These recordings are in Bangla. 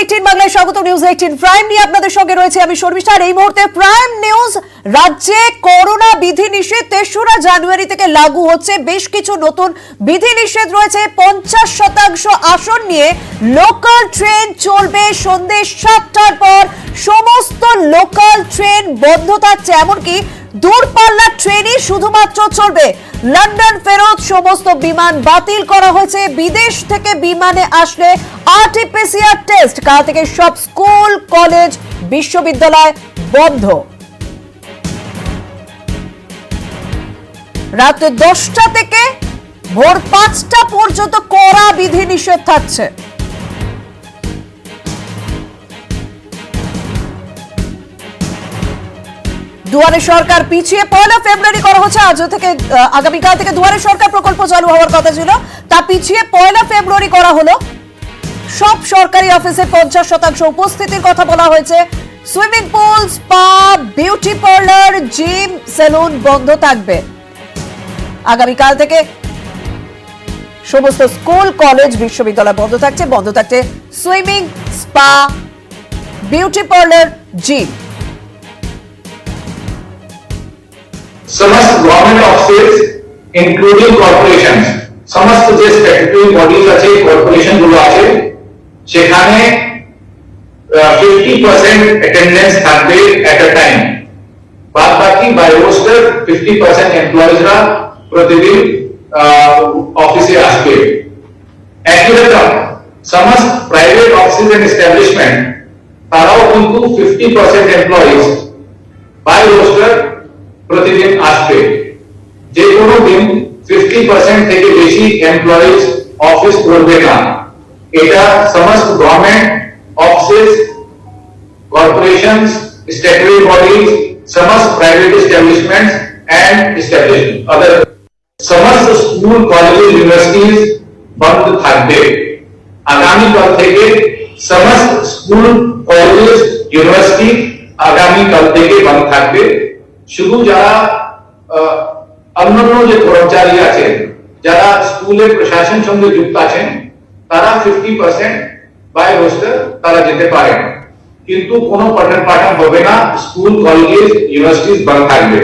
18 বাংলায় স্বাগত। নিউজ 18 প্রাইম নিয়ে আপনাদের সঙ্গে রয়েছে আমি শর্মিষ্ঠা। এই মুহূর্তে প্রাইম নিউজ। রাজ্যে করোনা বিধিনিষেধ 3রা জানুয়ারি থেকে লাগু হচ্ছে। বেশ কিছু নতুন বিধিনিষেধ রয়েছে। 50% আসন নিয়ে লোকাল ট্রেন চলবে সন্ধ্যে 7টার পর। সমস্ত লোকাল ট্রেন বন্ধ থাকছে, এমনকি দূরপাল্লার ট্রেনই শুধুমাত্র চলবে। লন্ডন ফেরত সমস্ত বিমান বাতিল করা হয়েছে। বিদেশ থেকে বিমানে আসলে আরটিপিসিআর টেস্ট। কাল থেকে সব স্কুল, কলেজ, বিশ্ববিদ্যালয় বন্ধ। রাত 10টা থেকে ভোর 5টা পর্যন্ত কড়া বিধিনিষেধ থাকছে। দুয়ারে সরকার পিছিয়ে 1 ফেব্রুয়ারি করা হচ্ছে। আজ থেকে আগামীকাল থেকে দুয়ারে সরকার প্রকল্প চালু হওয়ার কথা ছিল, তা পিছিয়ে 1 ফেব্রুয়ারি করা হলো। সব সরকারি অফিসে 50% উপস্থিতির কথা বলা হয়েছে। Swimming pool, spa, beauty parlour, gym, salon বন্ধ থাকবে। আগামীকাল থেকে সমস্ত স্কুল, কলেজ, বিশ্ববিদ্যালয় বন্ধ থাকছে। বন্ধ থাকছে swimming, spa, beauty parlour, gym. समस्त गवर्नमेंट ऑफिसेस इंक्लूडिंग कॉर्पोरेशंस समस्त যে স্ট্যাটুটরি বডিজ আছে, কর্পোরেশন গুলো আছে, সেখানে 50% অ্যাটেন্ডেন্স থাকবে এট আ টাইম। বাদ বাকি বাই রোস্টার 50% এমপ্লয়িজরা প্রতিদিন অফিসে আসবে। একই রকম সমস্ত প্রাইভেট অফিসেস এন্ড এস্টাবলিশমেন্ট তারাও কিন্তু 50% এমপ্লয়িজ বাই রোস্টার প্রতিদিন আসবে। যে কোনো দিন 50% থেকে বেশি এমপ্লয়িজ অফিস করবে না। এটা সমস্ত government offices, corporations, statutory bodies, সমস্ত প্রাইভেট এস্টাবলিশমেন্টস এন্ড এস্টাবলিশমেন্ট আদার সমস্ত স্কুল, কলেজ, ইউনিভার্সিটিজ বন্ধ থাকবে। আগামীকাল থেকে সমস্ত স্কুল, কলেজ, ইউনিভার্সিটি আগামীকাল থেকে বন্ধ থাকবে। শুধু যারা অন্যান্য যে কর্মচারী আছেন, যারা স্কুলের প্রশাসনের সঙ্গে যুক্ত আছেন, তারা 50% বাই রোস্টার তারা যেতে পারেন, কিন্তু কোনো পঠন পাঠন হবে না। স্কুল, কলেজ, ইউনিভার্সিটি বন্ধ থাকবে।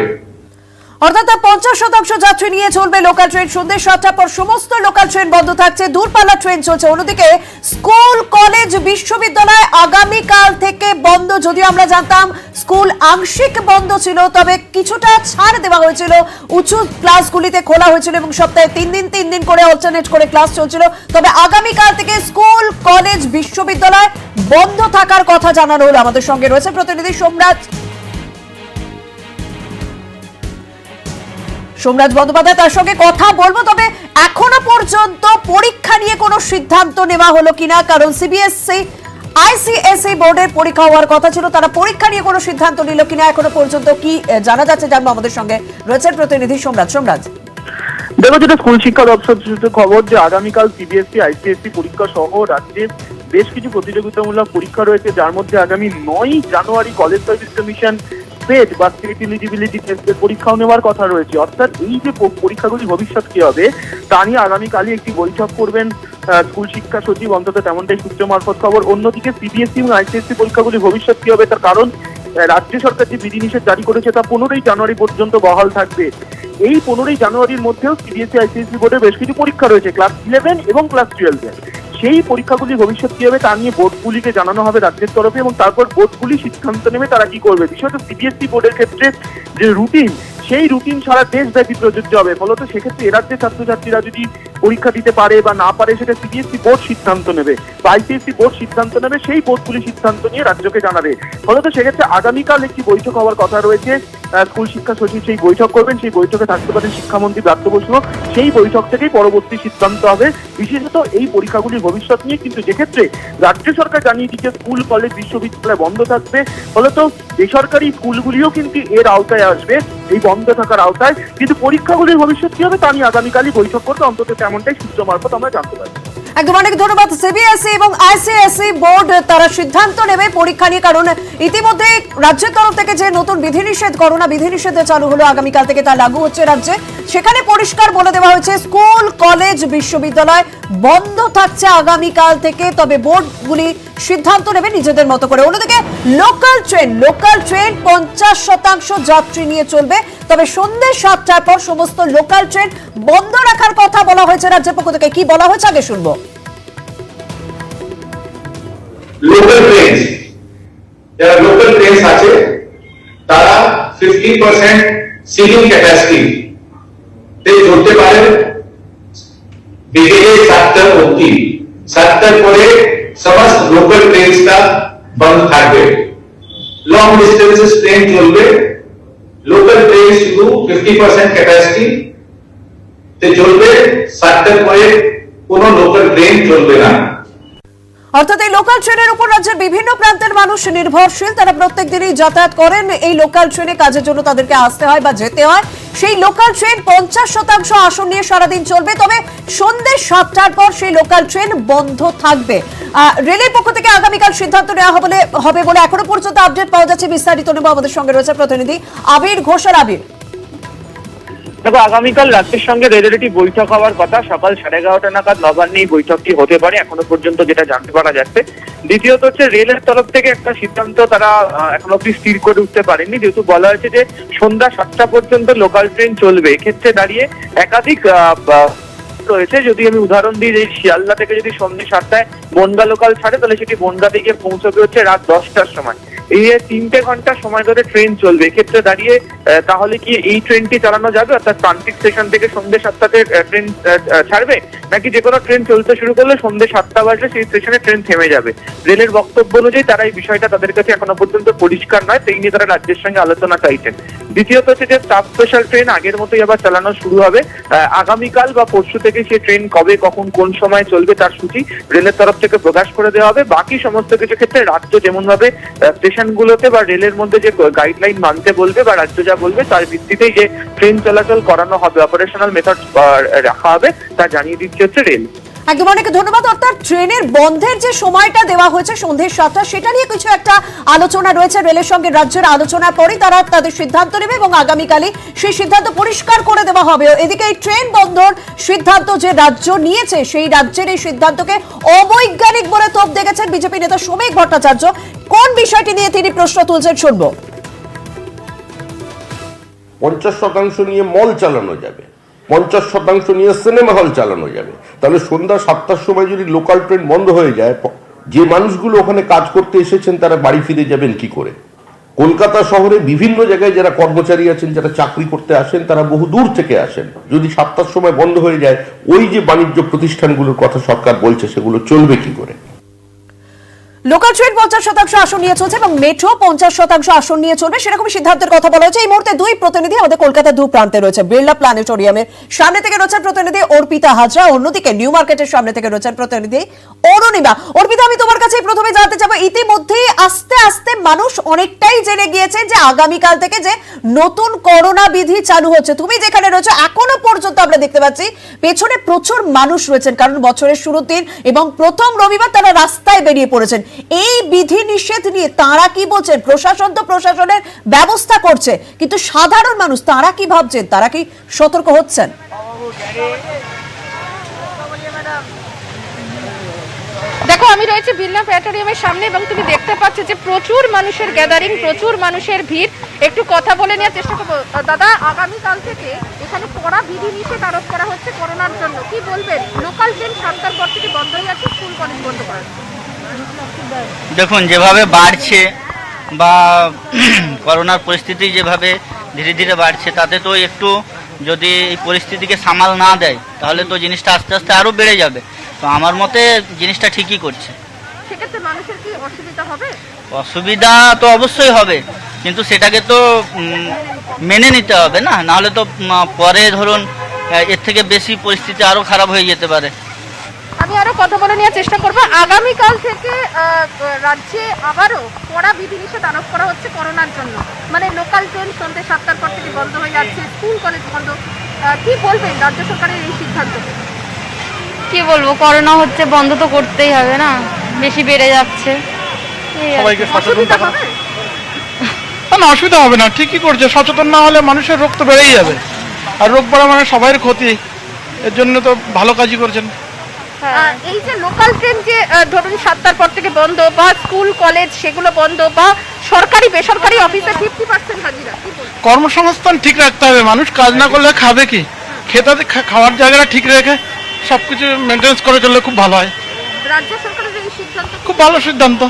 অর্থাৎ 50% যাত্রী নিয়ে চলবে লোকাল ট্রেন। সন্ধ্যে 7টার পর সমস্ত লোকাল ট্রেন বন্ধ থাকছে। দূরপাল্লা ট্রেন চলছে। অন্যদিকে স্কুল, কলেজ, বিশ্ববিদ্যালয় আগামীকাল থেকে বন্ধ। যদিও আমরা জানতাম স্কুল আংশিক বন্ধ ছিল, তবে কিছুটা ছাড় দেওয়া হয়েছিল। উঁচু ক্লাসগুলিতে খোলা হয়েছিল এবং সপ্তাহে 3 দিন করে অল্টারনেট করে ক্লাস চলছিল। তবে আগামীকাল থেকে স্কুল, কলেজ, বিশ্ববিদ্যালয় বন্ধ থাকার কথা জানানো হলো। আমাদের সঙ্গে রয়েছে প্রতিনিধি সোমরাজ বন্দ্যোপাধ্যায়, তার সঙ্গে কথা বলবো। তবে এখনো পর্যন্ত পরীক্ষা নিয়ে কোনো সিদ্ধান্ত নেওয়া হলো কিনা, কারণ সিবিএসসি, আইসিএসই বোর্ডের পরীক্ষা হওয়ার কথা ছিল, তারা পরীক্ষা নিয়ে কোনো সিদ্ধান্ত নিল কিনা এখনো পর্যন্ত কি জানা যাচ্ছে জানবো। আমাদের সঙ্গে রয়েছেন প্রতিনিধি সোমরাজ। দেখো, যেটা স্কুল শিক্ষা দপ্তর সূত্রে খবর যে আগামীকাল সিবিএসসি, আইসিএসসি পরীক্ষা সহ রাজ্যে বেশ কিছু প্রতিযোগিতামূলক পরীক্ষা রয়েছে, যার মধ্যে আগামী 9 জানুয়ারি কলেজ সার্ভিস কমিশন স্টেট বা স্টেট এলিজিবিলিটি টেস্টের পরীক্ষাও নেওয়ার কথা রয়েছে। অর্থাৎ এই যে পরীক্ষাগুলি ভবিষ্যৎ কি হবে তা নিয়ে আগামীকালই একটি বৈঠক করবেন স্কুল শিক্ষা সচিব, অন্তত তেমনটাই সূত্র মারফত খবর। অন্যদিকে সিবিএসসি এবং আইসিএসসি পরীক্ষাগুলি ভবিষ্যৎ কি হবে তার কারণ রাজ্য সরকার যে বিধিনিষেধ জারি করেছে তা 15ই জানুয়ারি পর্যন্ত বহাল থাকবে। এই 15ই জানুয়ারির মধ্যেও সিবিএসসি, আইসিএসসি বোর্ডের বেশ কিছু পরীক্ষা রয়েছে, ক্লাস 11 এবং ক্লাস 12। সেই পরীক্ষাগুলি ভবিষ্যৎ কি হবে তা নিয়ে বোর্ডগুলিকে জানানো হবে রাজ্যের তরফে, এবং তারপর বোর্ডগুলি সিদ্ধান্ত নেবে তারা কি করবে। বিষয়টা সিবিএসসি বোর্ডের ক্ষেত্রে যে রুটিন, সেই রুটিন সারা দেশব্যাপী প্রযোজ্য হবে। ফলত সেক্ষেত্রে রাজ্যের ছাত্রছাত্রীরা যদি পরীক্ষা দিতে পারে বা না পারে সেটা সিবিএসসি বোর্ড সিদ্ধান্ত নেবে বা আইসিএসসি বোর্ড সিদ্ধান্ত নেবে। সেই বোর্ডগুলি সিদ্ধান্ত নিয়ে রাজ্যকে জানাবে। ফলত সেক্ষেত্রে আগামীকাল একটি বৈঠক হওয়ার কথা রয়েছে। স্কুল শিক্ষা সচিব সেই বৈঠক করবেন। সেই বৈঠকে থাকতে পারেন শিক্ষামন্ত্রী ব্রাত্য বসু। সেই বৈঠক থেকেই পরবর্তী সিদ্ধান্ত হবে, বিশেষত এই পরীক্ষাগুলির ভবিষ্যৎ নিয়ে। কিন্তু যেক্ষেত্রে রাজ্য সরকার জানিয়ে দিচ্ছে স্কুল, কলেজ, বিশ্ববিদ্যালয় বন্ধ থাকবে, ফলত বেসরকারি স্কুলগুলিও কিন্তু এর আওতায় আসবে, এই বন্ধ থাকার আওতায়। কিন্তু পরীক্ষাগুলির ভবিষ্যৎ কি হবে তা নিয়ে আগামীকালই বৈঠক করবে, অন্তত তেমনটাই সূত্র মারফত আমরা জানতে পারি। একদম অনেক ধন্যবাদ। সিবিএসই এবং আইসিএসই বোর্ড তারা সিদ্ধান্ত নেবে পরীক্ষা নিয়ে, কারণ ইতিমধ্যে রাজ্যের তরফ থেকে যে নতুন বিধিনিষেধ, করোনা বিধিনিষেধ চালু হলো আগামীকাল থেকে, তা লাগু হচ্ছে রাজ্যে। সেখানে পরিষ্কার বলে দেওয়া হয়েছে স্কুল, কলেজ, বিশ্ববিদ্যালয় বন্ধ থাকছে আগামীকাল থেকে, তবে বোর্ডগুলি সিদ্ধান্ত নেবে নিজেদের মতো করে। অন্যদিকে লোকাল ট্রেন 50% যাত্রী নিয়ে চলবে, তবে সন্ধ্যে 7টার পর সমস্ত লোকাল ট্রেন বন্ধ রাখার কথা বলা হয়েছে রাজ্যের পক্ষ থেকে। কি বলা হয়েছে আগে শুনবো। লোকাল ট্রেন, যারা লোকাল ট্রেন আছে তারা 50% সিটিং ক্যাপাসিটি তে চলতে পারে বিকেলে 7টা অবধি। 7টার পরে সমস্ত লোকাল ট্রেনটা বন্ধ থাকবে। লং ডিস্টেন্সেস ট্রেন চলবে, লোকাল ট্রেন শুধু 50% ক্যাপাসিটি তে চলবে। 7টার পরে কোনো লোকাল ট্রেন চলবে না। অর্থাৎ এই লোকাল ট্রেনের উপর রাজ্যের বিভিন্ন প্রান্তের মানুষ নির্ভরশীল। তারা প্রত্যেক দিনই যাতায়াত করেন এই লোকাল ট্রেনে, কাজের জন্য তাদেরকে আসতে হয় বা যেতে হয়। সেই লোকাল ট্রেন 50% আসন নিয়ে সারাদিন চলবে, তবে সন্ধ্যে 7টার পর সেই লোকাল ট্রেন বন্ধ থাকবে। রেলের পক্ষ থেকে আগামীকাল সিদ্ধান্ত নেওয়া হবে বলে এখনো পর্যন্ত আপডেট পাওয়া যাচ্ছে। বিস্তারিত নেব, আমাদের সঙ্গে রয়েছে প্রতিনিধি আবির ঘোষ। আবির, দেখো, আগামীকাল রাজ্যের সঙ্গে রেলের একটি বৈঠক হওয়ার কথা। সকাল 11:30 নাগাদ নবান্নে এই বৈঠকটি হতে পারে, এখনো পর্যন্ত যেটা জানতে পারা যাচ্ছে। দ্বিতীয়ত হচ্ছে রেলের তরফ থেকে একটা সিদ্ধান্ত তারা এখনো অব্দি স্থির করে উঠতে পারেনি, যেহেতু বলা হয়েছে যে সন্ধ্যা 7টা পর্যন্ত লোকাল ট্রেন চলবে। এক্ষেত্রে দাঁড়িয়ে একাধিক রয়েছে। যদি আমি উদাহরণ দিই, যে শিয়ালদা থেকে যদি সন্ধ্যে 7টায় বনগা লোকাল ছাড়ে, তাহলে সেটি বনগাতে গিয়ে পৌঁছবে হচ্ছে রাত 10টার সময়। এই 3 ঘন্টা সময় ধরে ট্রেন চলবে। এক্ষেত্রে দাঁড়িয়ে তাহলে কি এই ট্রেনটি চালানো যাবে, অর্থাৎ প্রান্তিক স্টেশন থেকে সন্ধ্যে 7টাতে ট্রেন ছাড়বে, নাকি যে কোনো ট্রেন চলতে শুরু করলে সন্ধ্যে 7টা বাজলে সেই স্টেশনে ট্রেন থেমে যাবে? রেলের বক্তব্য অনুযায়ী তারা এই বিষয়টা তাদের কাছে এখনো পর্যন্ত পরিষ্কার নয়, সেই নিয়ে তারা রাজ্যের সঙ্গে আলোচনা চাইছেন। দ্বিতীয়ত হচ্ছে যে স্টাফ স্পেশাল ট্রেন আগের মতোই আবার চালানো শুরু হবে। আগামীকাল বা পরশু থেকে সেই ট্রেন কবে, কখন, কোন সময় চলবে তার সূচি রেলের তরফ থেকে প্রকাশ করে দেওয়া হবে। বাকি সমস্ত কিছু ক্ষেত্রে রাজ্য যেমন ভাবে স্টেশনগুলোতে বা রেলের মধ্যে যে গাইডলাইন মানতে বলবে বা রাজ্য যা বলবে তার ভিত্তিতেই যে ট্রেন চলাচল করানো হবে, অপারেশনাল মেথড রাখা হবে, তা জানিয়ে দিচ্ছে হচ্ছে রেল। একদম, অনেক ধন্যবাদ। অর্থাৎ ট্রেনের বন্ধের যে সময়টা দেওয়া হয়েছে সন্ধ্যে 7টা, সেটা নিয়ে কিছু একটা আলোচনা রয়েছে রেলের সঙ্গে রাজ্যের। আলোচনার পরই তারা তাদের সিদ্ধান্ত নেবে এবং আগামীকালই সেই সিদ্ধান্ত পরিষ্কার করে দেওয়া হবে। এদিকে এই ট্রেন বন্ধর সিদ্ধান্ত যে রাজ্য নিয়েছে, সেই রাজ্যের এই সিদ্ধান্তকে অবৈজ্ঞানিক বলে তোপ দেখেছেন বিজেপি নেতা শ্রমিক ভট্টাচার্য। কোন বিষয়টি নিয়ে তিনি প্রশ্ন তুলছেন শুনবো। 50% নিয়ে মল চালানো যাবে, 50% নিয়ে সিনেমা হল চালানো যাবে। তাহলে সন্ধ্যা 7টার সময় যদি লোকাল ট্রেন বন্ধ হয়ে যায়, যে মানুষগুলো ওখানে কাজ করতে এসেছেন তারা বাড়ি ফিরে যাবেন কি করে? কলকাতা শহরে বিভিন্ন জায়গায় যারা কর্মচারী আছেন, যারা চাকরি করতে আসেন, তারা বহু দূর থেকে আসেন। যদি 7টার সময় বন্ধ হয়ে যায়, ওই যে বাণিজ্য প্রতিষ্ঠানগুলোর কথা সরকার বলছে, সেগুলো চলবে কি করে? লোকাল ট্রেন 50% আসন নিয়ে চলছে এবং মেট্রো 50% আসন নিয়ে চলবে, সেরকম সিদ্ধান্তের কথা বলা হয়েছে। এই মুহূর্তে দুই প্রতিনিধি আমাদের কলকাতার দু প্রান্তে রয়েছে। বিড়লা প্ল্যানেটোরিয়ামের সামনে থেকে রয়েছেন প্রতিনিধি অর্পিতা হাজরা, অন্যদিকে নিউ মার্কেটের সামনে থেকে রয়েছেন প্রতিনিধি অরুণিমা। অর্পিতা, আমি তোমার কাছে প্রথমে জানতে চাবো, ইতিমধ্যেই আস্তে আস্তে মানুষ অনেকটাই জেনে গিয়েছে যে আগামীকাল থেকে যে নতুন করোনা বিধি চালু হচ্ছে। তুমি যেখানে রয়েছে, এখনো পর্যন্ত আমরা দেখতে পাচ্ছি পেছনে প্রচুর মানুষ রয়েছেন, কারণ বছরের শুরুর দিন এবং প্রথম রবিবার তারা রাস্তায় বেরিয়ে পড়েছেন। এই বিধি নিষেধ নিয়ে তারা কি বলছেন? প্রশাসন তো প্রশাসনের ব্যবস্থা করছে, কিন্তু সাধারণ মানুষ তারা কি ভাবছেন? তারা কি সতর্ক হচ্ছেন? দেখো, আমি রয়েছে বিড়লা প্ল্যানেটোরিয়ামের সামনে এবং তুমি দেখতে পাচ্ছ যে প্রচুর মানুষের গ্যাদারিং, প্রচুর মানুষের ভিড়। একটু কথা বলে নেওয়ার চেষ্টা করবো। দাদা, আগামীকাল থেকে এখানে কড়া বিধি নিষেধ আরোপ করা হচ্ছে করোনার জন্য, কি বলবেন? লোকাল ট্রেন 7টার পর থেকে বন্ধ হয়ে যাচ্ছে, স্কুল কলেজ বন্ধ করা হচ্ছে। দেখুন, যেভাবে বাড়ছে বা করোনার পরিস্থিতি যেভাবে ধীরে ধীরে বাড়ছে, তাতে তো একটু যদি এই পরিস্থিতিকে সামাল না দেয়, তাহলে তো জিনিসটা আস্তে আস্তে আরও বেড়ে যাবে। তো আমার মতে জিনিসটা ঠিকই করছে। সেক্ষেত্রে মানুষের কি অসুবিধা হবে? অসুবিধা তো অবশ্যই হবে, কিন্তু সেটাকে তো মেনে নিতে হবে না, নাহলে তো পরে ধরুন এর থেকে বেশি পরিস্থিতি আরও খারাপ হয়ে যেতে পারে। আমি আরো কথা বলে নেওয়ার চেষ্টা করবো। আগামীকাল থেকে রাজ্যে আবারও কড়া বিধিনিষেধ আরোপ করা হচ্ছে করোনার জন্য, মানে লোকাল ট্রেন সন্ধ্যে 7টার পর থেকে বন্ধ হয়ে যাচ্ছে, স্কুল কলেজ বন্ধ। কি বলবেন রাজ্য সরকারের এই সিদ্ধান্ত? কি বলবো, করোনা হচ্ছে, বন্ধ তো করতেই হবে না, বেশি বেড়ে যাচ্ছে। সবাইকে সচেতন অসুবিধা থাকা, হবে? না অসুবিধা হবে না, ঠিকই করছে। সচেতন না হলে মানুষের রোগ তো বেড়েই যাবে, আর রোগ বাড়া মানে সবাইয়ের ক্ষতি। এর জন্য তো ভালো কাজই করছেন। এই যে লোকাল ট্রেন যে ধরুন 7টার পর থেকে বন্ধ, বা স্কুল কলেজ সেগুলো বন্ধ, বা সরকারি বেসরকারি অফিসে 50% হাজিরা, কি বলবেন? কর্মসংস্থান ঠিক রাখতে হবে, মানুষ কাজ না করলে খাবে কি? খাওয়ার জায়গাটা ঠিক রেখে সবকিছু মেনটেন্স করে চললে খুব ভালো হয়। রাজ্য সরকারের এই সিদ্ধান্ত খুব ভালো সিদ্ধান্ত।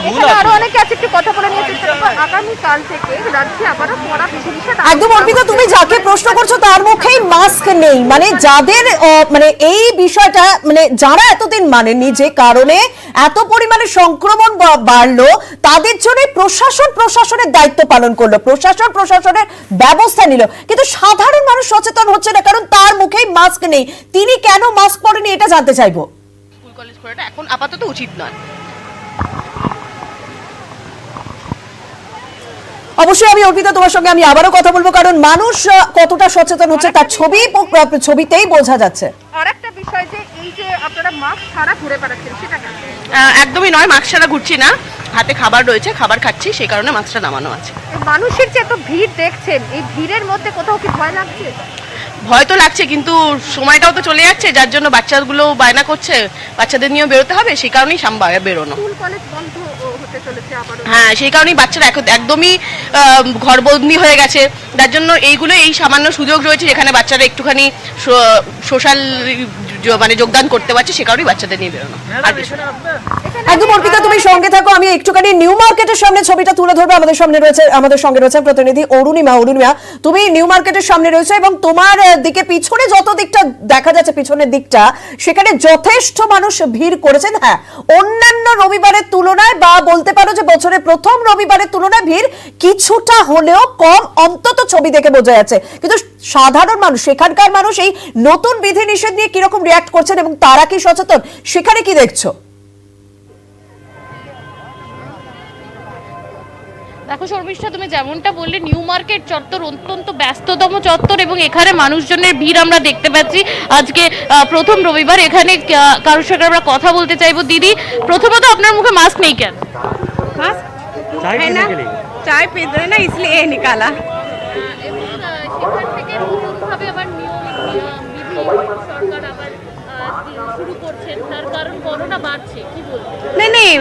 এখানে আরো অনেকে আছে, একটু কথা বলে নিয়ে চেষ্টা করবো। আগামীকাল থেকে রাজ্যে আবারও কড়া বিধিনিষেধ। একদম অর্পিতা, তুমি যাকে প্রশ্ন করছো তার মুখেই মাস্ক নেই, মানে যাদের মানে এই বিষয়টা, মানে যারা এতদিন মানেনি, যে কারণে এত পরিমাণে সংক্রমণ বাড়লো, তাদের জন্য প্রশাসনের দায়িত্ব পালন করলো, প্রশাসনের ব্যবস্থা নিল, কিন্তু সাধারণ মানুষ সচেতন হচ্ছে না, কারণ তার মুখেই মাস্ক নেই। তিনি কেন মাস্ক পরেনি এটা জানতে চাইবো। স্কুল কলেজ করাটা এখন আপাতত উচিত নয়। অবশ্যই আমি অর্পিতা তোমার সঙ্গে আমি আবারও কথা বলবো, কারণ মানুষ কতটা সচেতন হচ্ছে তার ছবিতেই বোঝা যাচ্ছে। আরেকটা বিষয় যে এই যে আপনারা মাস্ক ছাড়া ঘুরে বেড়াচ্ছেন, সেটা কেন? একদমই নয়, মাস্ক ছাড়া ঘুরছি না, হাতে খাবার রয়েছে, খাবার খাচ্ছি, সেই কারণে মাস্কটা নামানো আছে। মানুষের যে এত ভিড় দেখছেন, এই ভিড়ের মধ্যে কোথাও কি ভয় লাগছে? ভয় তো লাগছে, কিন্তু সময়টাও তো চলে যাচ্ছে, যার জন্য বাচ্চাগুলো বায়না করছে, বাচ্চাদের নিয়েও বেরোতে হবে, সেই কারণেই বেরোনো। স্কুল কলেজ বন্ধ হতে চলেছে আবারও। হ্যাঁ, সেই কারণেই বাচ্চারা একদমই ঘরবন্দি হয়ে গেছে, যার জন্য এই সামান্য সুযোগ রয়েছে যেখানে বাচ্চারা একটুখানি সোশ্যাল মানে যোগদান করতে পারছে, সে কারণেই বাচ্চাদের নিয়ে বেরোনো। আর কিছু না। একদম অর্পিতা, তুমি সঙ্গে থাকো, আমি একটুখানি নিউ মার্কেটের সামনে ছবিটা তুলে ধরবো। আমাদের সঙ্গে রয়েছে প্রতিনিধি অরুণিমা। তুমি নিউ মার্কেটের সামনে রয়েছে এবং তোমার দিকে পিছনে যত দিকটা দেখা যাচ্ছে, পিছনের দিকটা, সেখানে যথেষ্ট মানুষ ভিড় করেছেন। হ্যাঁ, অন্যান্য রবিবারের তুলনায়, বা বলতে পারো যে বছরের প্রথম রবিবারের তুলনায় ভিড় কিছুটা হলেও কম, অন্তত ছবি দেখে বোঝা যাচ্ছে। কিন্তু সাধারণ মানুষ, সেখানকার মানুষ এই নতুন বিধিনিষেধ নিয়ে কিরকম রিয়াক্ট করছেন এবং তারা কি সচেতন, সেখানে কি দেখছো? দেখো শর্মিষ্ঠা, তুমি যেমনটা বললে, নিউ মার্কেট চত্বর অত্যন্ত ব্যস্ততম চত্বর এবং এখানে মানুষজনের ভিড় আমরা দেখতে পাচ্ছি। আজকে প্রথম রবিবার, এখানে কারোর সঙ্গে আমরা কথা বলতে চাইবো। দিদি, প্রথমত আপনার মুখে মাস্ক নেই কেন? मास्क है ना, चाय पीते हैं ना, इसलिए निकाला। সেখান থেকে নতুনভাবে আবার সরকার আবার শুরু করছেন, তার কারণ করোনা বাড়ছে, কি বলবেন? नहीं नहीं,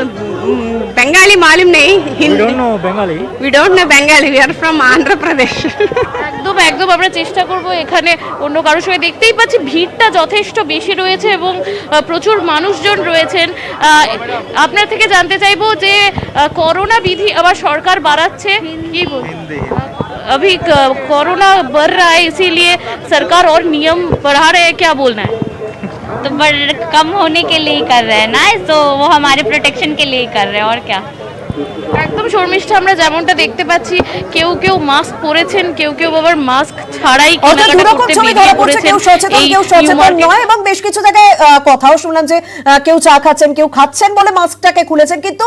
बंगाली मालूम नहीं, Hindi. We don't know Bengali. We are from Andhra Pradesh. একদম আমরা চেষ্টা করব। এখানে অন্য কারোর সঙ্গে দেখতেই পাচ্ছি ভিড়টা যথেষ্ট বেশি রয়েছে এবং প্রচুর মানুষজন রয়েছেন। আপনার থেকে জানতে চাইবো যে করোনা বিধি আবার সরকার বাড়াচ্ছে, কি বলবেন? अभी कोरोना बढ़ रहा है, इसीलिए सरकार और नियम बढ़ा रहे हैं, क्या बोलना है? तो कम होने के लिए ही कर रहे हैं ना, तो वो हमारे प्रोटेक्शन के लिए ही कर रहे हैं, और क्या। একদম শর্মিষ্ঠা, আমরা যেমনটা দেখতে পাচ্ছি, কেউ মাস্ক পরেছেন, কেউ আবার মাস্ক ছাড়াই কেনাকাটা করতে বেরিয়ে পড়েছেন। কেউ সচেতন নয়, এবং বেশ কিছু জায়গায় কথাও শুনলাম যে কেউ চা খাচ্ছেন, কেউ খাচ্ছেন বলে মাস্কটাকে খুলেছেন, কিন্তু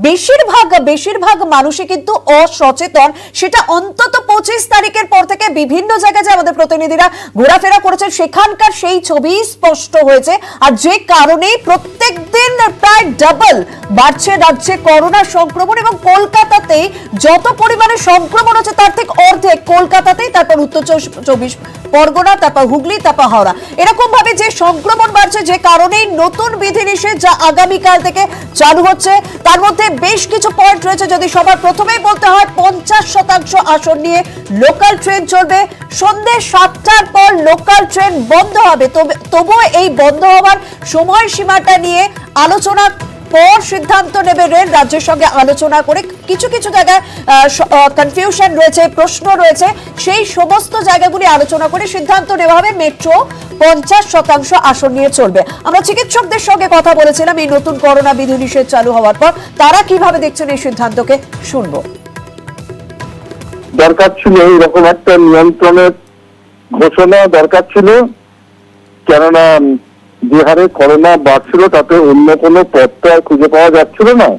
বেশিরভাগ মানুষই কিন্তু অসচেতন। সেটা অন্তত 25 তারিখের পর থেকে বিভিন্ন জায়গায় যে আমাদের প্রতিনিধিরা ঘোরাফেরা করেছেন, সেখানকার সেই ছবি স্পষ্ট হয়েছে। আর যে কারণেই প্রত্যেক দিন প্রায় ডাবল বাড়ছে রাজ্যে করোনা সংক্রমণ, এবং কলকাতাতে যত পরিমাণে সংক্রমণ হচ্ছে তার থেকে অর্ধেক কলকাতাতেই, তারপর উত্তর 24 পরগনা, তারপর হুগলি, তারপর হাওড়া, এরকম ভাবে যে সংক্রমণ বাড়ছে, যে কারণেই নতুন বিধিনিষেধ যা আগামীকাল থেকে চালু হচ্ছে, তার মধ্যে বেশ কিছু পয়েন্ট রয়েছে। যদি সবার প্রথমেই বলতে হয়, 50% আসন নিয়ে লোকাল ট্রেন চলবে। সন্ধ্যে 7টার পর লোকাল ট্রেন বন্ধ হবে, তবুও এই বন্ধ হওয়ার সময়সীমাটা নিয়ে আলোচনা পর সিদ্ধান্ত নেবে রেল। রাজ্যের সঙ্গে আলোচনা করে কিছু জায়গায় কনফিউশন রয়েছে, প্রশ্ন রয়েছে, সেই সমস্ত জায়গাগুলি আলোচনা করে সিদ্ধান্ত নেওয়া হবে। মেট্রো 50% আসন নিয়ে চলবে। আমরা চিকিৎসকদের সঙ্গে কথা বলেছিলাম এই নতুন করোনা বিধিনিষেধ চালু হওয়ার পর, তারা কিভাবে দেখছেন এই সিদ্ধান্তকে, শুনবো। দরকার ছিল এরকম একটা নিয়ন্ত্রণের ঘোষণা, দরকার ছিল, কেননা যে হারে করোনা বাড়ছিল তাতে অন্য কোনো পথটা খুঁজে পাওয়া যাচ্ছিল না।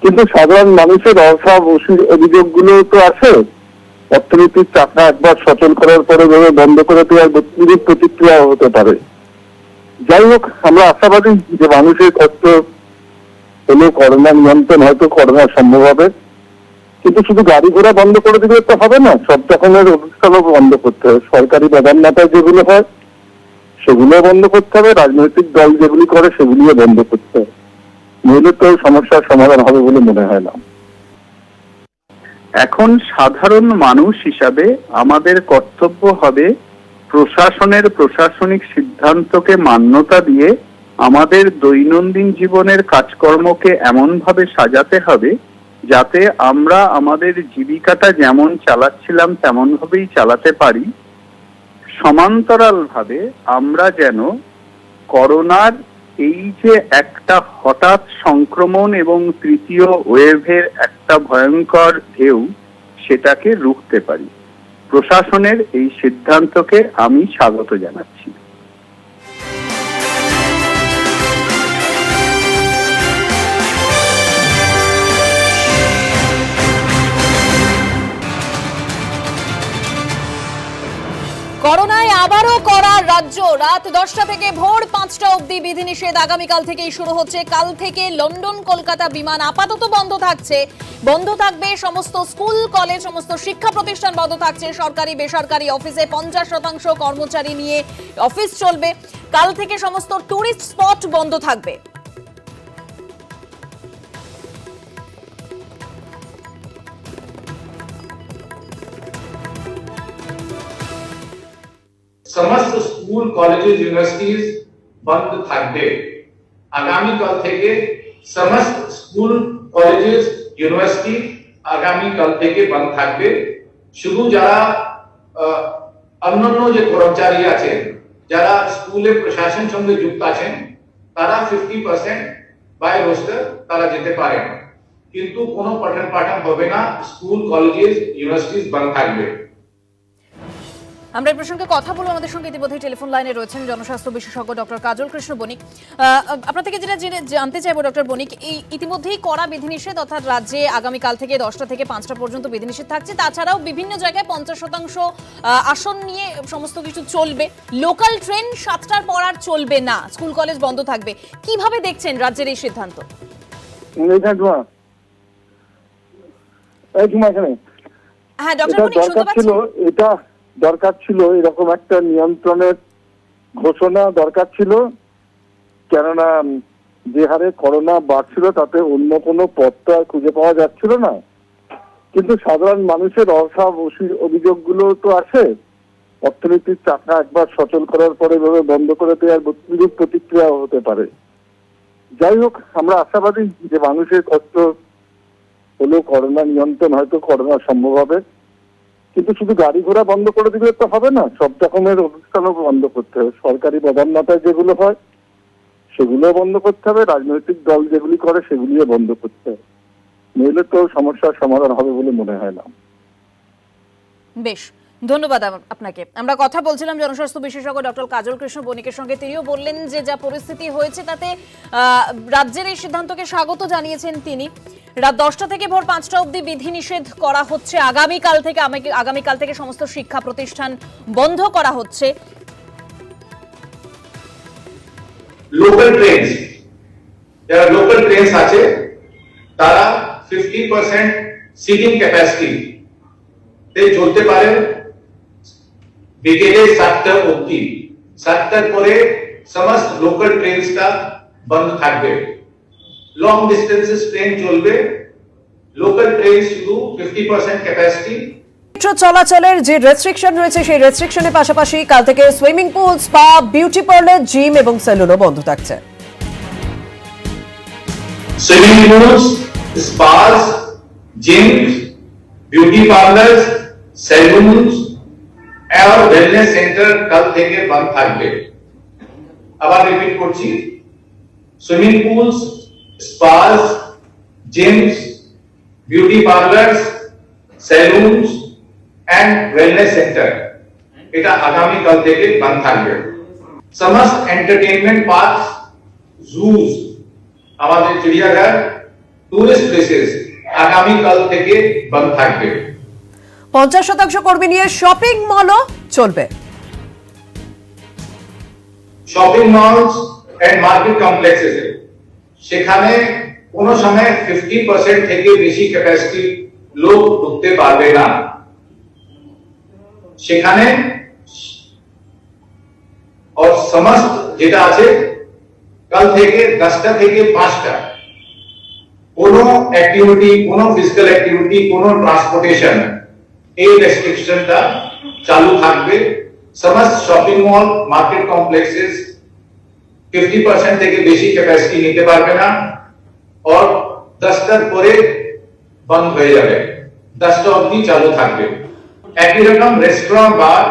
কিন্তু সাধারণ মানুষের অসব অভিযোগগুলো তো আছে। অর্থনীতির চাকা একবার সচল করার পরে ভাবে বন্ধ করে দেওয়ার বিরূপ প্রতিক্রিয়া হতে পারে। যাই হোক, আমরা আশাবাদী যে মানুষের কষ্ট হলে করোনা নিয়ন্ত্রণ, হয়তো করোনা সম্ভব হবে। কিন্তু শুধু গাড়ি ঘোড়া বন্ধ করে দিলে তো হবে না, সব রকমের অনুষ্ঠানও বন্ধ করতে হবে। সরকারি বাদান্নাটায় যেগুলো হয় সেগুলো বন্ধ করতে হবে, রাজনৈতিক দল যেগুলি করে সেগুলিও বন্ধ করতে হবে, নইলে তো সমস্যার সমাধান হবে বলে মনে হয় না। এখন সাধারণ মানুষ হিসাবে আমাদের কর্তব্য হবে প্রশাসনের প্রশাসনিক সিদ্ধান্তকে মান্যতা দিয়ে আমাদের দৈনন্দিন জীবনের কাজকর্মকে এমনভাবে সাজাতে হবে যাতে আমরা আমাদের জীবিকাটা যেমন চালাচ্ছিলাম তেমন ভাবেই চালাতে পারি। সমান্তরালভাবে আমরা যেন করোনার এই যে একটা হঠাৎ সংক্রমণ এবং তৃতীয় ওয়েভের একটা ভয়ঙ্কর ঢেউ, সেটাকে রুখতে পারি। প্রশাসনের এই সিদ্ধান্তকে আমি স্বাগত জানাচ্ছি। করোনায় আবারও করার রাজ্য। রাত 10টা থেকে ভোর 5টা অবধি বিধিনিষেধ আগামীকাল থেকেই শুরু হচ্ছে। কাল থেকে লন্ডন কলকাতা বিমান আপাতত বন্ধ থাকছে। বন্ধ থাকবে সমস্ত স্কুল কলেজ, সমস্ত শিক্ষা প্রতিষ্ঠান বন্ধ থাকছে। সরকারি বেসরকারি অফিসে 50% কর্মচারী নিয়ে অফিস চলবে। কাল থেকে সমস্ত টুরিস্ট স্পট বন্ধ থাকবে। समस्त स्कूल कॉलेजेस यूनिवर्सिटीज बंद থাকবে। আগামীকাল থেকে সমস্ত স্কুল কলেজেস ইউনিভার্সিটি আগামীকাল থেকে বন্ধ থাকবে। শুধু যারা অন্যান্য যে কর্মচারী আছেন, যারা স্কুলের প্রশাসনের সঙ্গে যুক্ত আছেন, তারা 50% বাই রোস্টার তারা যেতে পারেন, কিন্তু কোনো পঠন পাঠন হবে না। স্কুল কলেজেস ইউনিভার্সিটিজ বন্ধ থাকবে। আমরা এই প্রসঙ্গে কথা বলবো। আমাদের সঙ্গে ইতিমধ্যে টেলিফোন লাইনে রয়েছেন জনস্বাস্থ্য বিশেষজ্ঞ ডক্টর কাজল কৃষ্ণ বণিক। আপনার থেকে যেটা জানতে চাইবো ডক্টর বণিক, এই ইতিমধ্যেই কড়া বিধিনিষেধ, অর্থাৎ রাজ্যে আগামীকাল থেকে 10টা থেকে 5টা পর্যন্ত বিধিনিষেধ থাকছে। তাছাড়াও বিভিন্ন জায়গায় 50% আসন নিয়ে সমস্ত কিছু চলবে। লোকাল ট্রেন 7টার পর আর চলবে না, স্কুল কলেজ বন্ধ থাকবে। কিভাবে দেখছেন রাজ্যের এই সিদ্ধান্ত? হ্যাঁ ডক্টর বণিক, শুনতে পাচ্ছেন? এটা দরকার ছিল, এরকম একটা নিয়ন্ত্রণের ঘোষণা দরকার ছিল, কেননা যে হারে করোনা বাড়ছিল তাতে অন্য কোনো পথ আর খুঁজে পাওয়া যাচ্ছিল না। কিন্তু সাধারণ মানুষের অসব অভিযোগগুলো তো আছে। অর্থনীতির চাকা একবার সচল করার পরে এভাবে বন্ধ করে দেওয়ার বিরূপ প্রতিক্রিয়া হতে পারে। যাই হোক, আমরা আশাবাদী যে মানুষের কষ্ট হলেও করোনা নিয়ন্ত্রণ হয়তো করোনা সম্ভব হবে। কিন্তু শুধু গাড়ি ঘোড়া বন্ধ করে দিলে তো হবে না, সব রকমের অনুষ্ঠানও বন্ধ করতে হবে। সরকারি প্রধানতায় যেগুলো হয় সেগুলো বন্ধ করতে হবে, রাজনৈতিক দল যেগুলি করে সেগুলিও বন্ধ করতে হবে, নইলে তো সমস্যার সমাধান হবে বলে মনে হয় না। বেশ, ধন্যবাদ আপনাকে। আমরা কথা বলছিলাম জনস্বাস্থ্য বিশেষজ্ঞ ডক্টর কাজল কৃষ্ণ বণিকের সঙ্গে। তিনিও বললেন যে যা পরিস্থিতি হয়েছে তাতে রাজ্যের এই সিদ্ধান্তকে স্বাগত জানিয়েছেন তিনি। রাত 10টা থেকে ভোর 5টা অবধি বিধিনিষেধ করা হচ্ছে। আগামীকাল থেকে সমস্ত শিক্ষা প্রতিষ্ঠান বন্ধ করা হচ্ছে। লোকাল ট্রেনস, যারা লোকাল ট্রেনস আছে তারা 50% সিটিং ক্যাপাসিটি তে চলতে পারেন বিকেলে 7টা অবধি। 7টার পরে সমস্ত লোকাল ট্রেনসটা বন্ধ থাকবে। লং ডিস্টেন্সেস ট্রেন চলবে, লোকাল ট্রেন শুধু 50% ক্যাপাসিটি। মেট্রো চলাচলের যে রেস্ট্রিকশন রয়েছে সেই রেস্ট্রিকশনের পাশাপাশি কাল থেকে swimming pool, spa, beauty parlour, gym এবং সেলুনও বন্ধ থাকছে। Swimming pools, spas, gyms, beauty parlours, salons और वेलनेस सेंटर कल থেকে বন্ধ থাকবে। আবার রিপিট করছি, swimming pools, spas, gyms, beauty parlours, salons and wellness centre এটা আগামী কাল থেকে বন্ধ থাকবে। সমস্ত এন্টারটেইনমেন্ট পার্কস, জুস, আমাদের চিড়িয়াঘর, টুরিস্ট প্লেসেস আগামী কাল থেকে বন্ধ থাকবে। 50% কর্মী নিয়ে শপিং মলও চলবে। Shopping malls and market complexes সেখানে কোনো সময় 50% থেকে বেশি ক্যাপাসিটি লোক ঢুকতে পারবে না। সেখানে और समस्त যেটা আছে কাল থেকে 10টা থেকে 5টা কোনো অ্যাক্টিভিটি, কোনো ফিজিক্যাল অ্যাক্টিভিটি, কোনো ট্রান্সপোর্টেশন এই রেস্ট্রিকশনটা চালু থাকবে। সমস্ত শপিং মল, মার্কেট কমপ্লেক্সেস 50% থেকে বেশি ক্যাপাসিটি নিতে পারবে না और 10টার পরে বন্ধ হয়ে যাবে, 10টা অবধি চালু থাকবে। একই রকম রেস্টুরেন্ট বার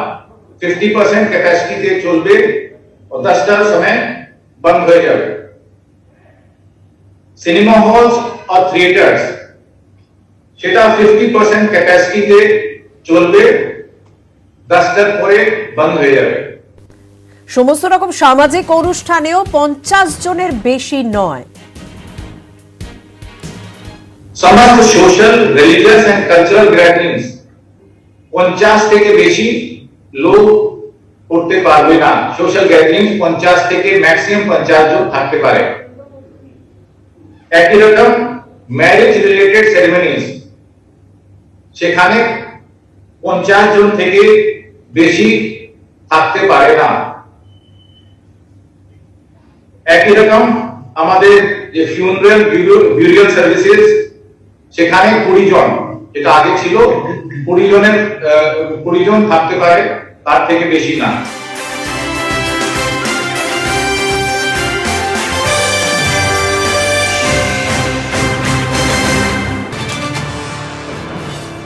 50% ক্যাপাসিটিতে চলবে और 10টার সময় বন্ধ হয়ে যাবে। সিনেমা হলস और থিয়েটার্স সেটা 50% ক্যাপাসিটিতে চলবে, 10টার পরে বন্ধ হয়ে যাবে। সমস্ত রকম সামাজিক অনুষ্ঠানেও 50 জনের বেশি নয়। समस्त social, religious and cultural gatherings 50 থেকে বেশি লোক করতে পারবে না। সোশ্যাল গ্যাদারিংস 50 থেকে ম্যাক্সিমাম 50 জন থাকতে পারে। একই রকম ম্যারেজ রিলেটেড সেরেমনিজ সেখানে 50 জন থেকে বেশি থাকতে পারে না। একই রকম আমাদের যে ফিউনারাল বিউরিয়াল সার্ভিসেস সেখানে 20 জন, যেটা আগে ছিল 20 জন থাকতে পারে, তার থেকে বেশি না।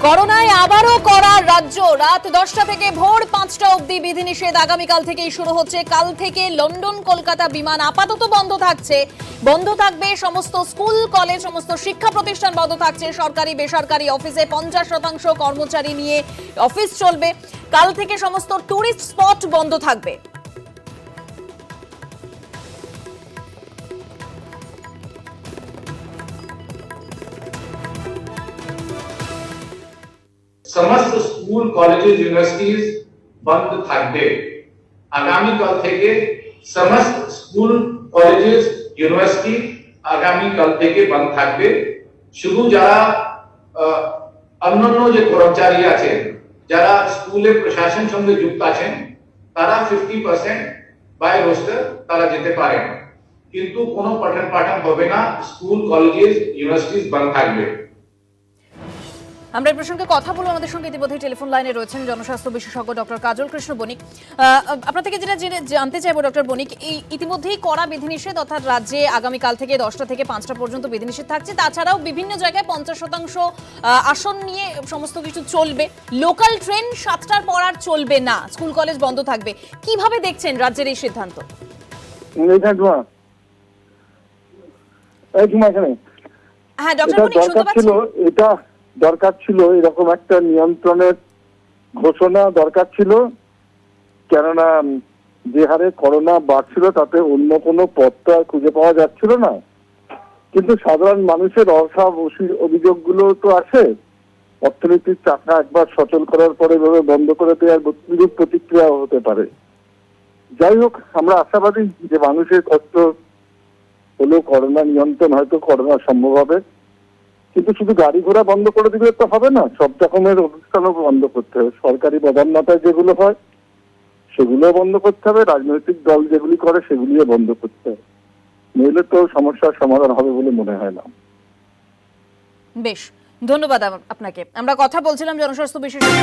করোনায় আবারও করার রাজ্য। রাত 10টা থেকে ভোর 5টা অবধি বিধিনিষেধ আগামীকাল থেকেই শুরু হচ্ছে। কাল থেকে লন্ডন কলকাতা বিমান আপাতত বন্ধ থাকছে। বন্ধ থাকবে সমস্ত স্কুল কলেজ, সমস্ত শিক্ষা প্রতিষ্ঠান বন্ধ থাকছে। সরকারি বেসরকারি অফিসে 50% কর্মচারী নিয়ে অফিস চলবে। কাল থেকে সমস্ত টুরিস্ট স্পট বন্ধ থাকবে। समस्त स्कूल कॉलेजेस यूनिवर्सिटीज बंद থাকবে। আগামীকাল থেকে সমস্ত স্কুল কলেজেস ইউনিভার্সিটি আগামীকাল থেকে বন্ধ থাকবে। শুধু যারা অন্যান্য যে কর্মচারী আছেন, যারা স্কুলের প্রশাসন সঙ্গে যুক্ত আছেন, তারা 50% বাই রোস্টার তারা যেতে পারেন, কিন্তু কোনো পঠন পাঠন হবে না। স্কুল কলেজেস ইউনিভার্সিটিজ বন্ধ থাকবে। আমরা এই প্রসঙ্গে কথা বলবো। আমাদের সঙ্গে ইতিমধ্যে টেলিফোন লাইনে রয়েছেন জনস্বাস্থ্য বিশেষজ্ঞ ডক্টর কাজল কৃষ্ণ বণিক। আপনার থেকে যেটা জানতে চাইবো ডক্টর বণিক, এই ইতিমধ্যেই কড়া বিধিনিষেধ, অর্থাৎ রাজ্যে আগামীকাল থেকে 10টা থেকে 5টা পর্যন্ত বিধিনিষেধ থাকছে। তাছাড়াও বিভিন্ন জায়গায় 50% আসন নিয়ে সমস্ত কিছু চলবে। লোকাল ট্রেন 7টার পর আর চলবে না, স্কুল কলেজ বন্ধ থাকবে। কিভাবে দেখছেন রাজ্যের এই সিদ্ধান্ত? হ্যাঁ ডক্টর বণিক, শুনতে পাচ্ছেন? এটা দরকার ছিল, এরকম একটা নিয়ন্ত্রণের ঘোষণা দরকার ছিল, কেননা যে হারে করোনা বাড়ছিল তাতে অন্য কোনো পথ তো আর খুঁজে পাওয়া যাচ্ছিল না। কিন্তু সাধারণ মানুষের অসব অভিযোগগুলো তো আছে। অর্থনীতির চাকা একবার সচল করার পরে এভাবে বন্ধ করে দেওয়ার বিরূপ প্রতিক্রিয়া হতে পারে। যাই হোক, আমরা আশাবাদী যে মানুষের কষ্ট হলেও করোনা নিয়ন্ত্রণ হয়তো করোনা সম্ভব হবে। কিন্তু শুধু গাড়ি ঘোড়া বন্ধ করে দিলে তো হবে না, সব রকমের অনুষ্ঠানও বন্ধ করতে হবে। সরকারি বদান্যতায় যেগুলো হয় সেগুলো বন্ধ করতে হবে, রাজনৈতিক দল যেগুলি করে সেগুলিও বন্ধ করতে হবে, নইলে তো সমস্যার সমাধান হবে বলে মনে হয় না। বেশ, ধন্যবাদ আপনাকে। আমরা কথা বলছিলাম জনস্বাস্থ্য বিশেষজ্ঞ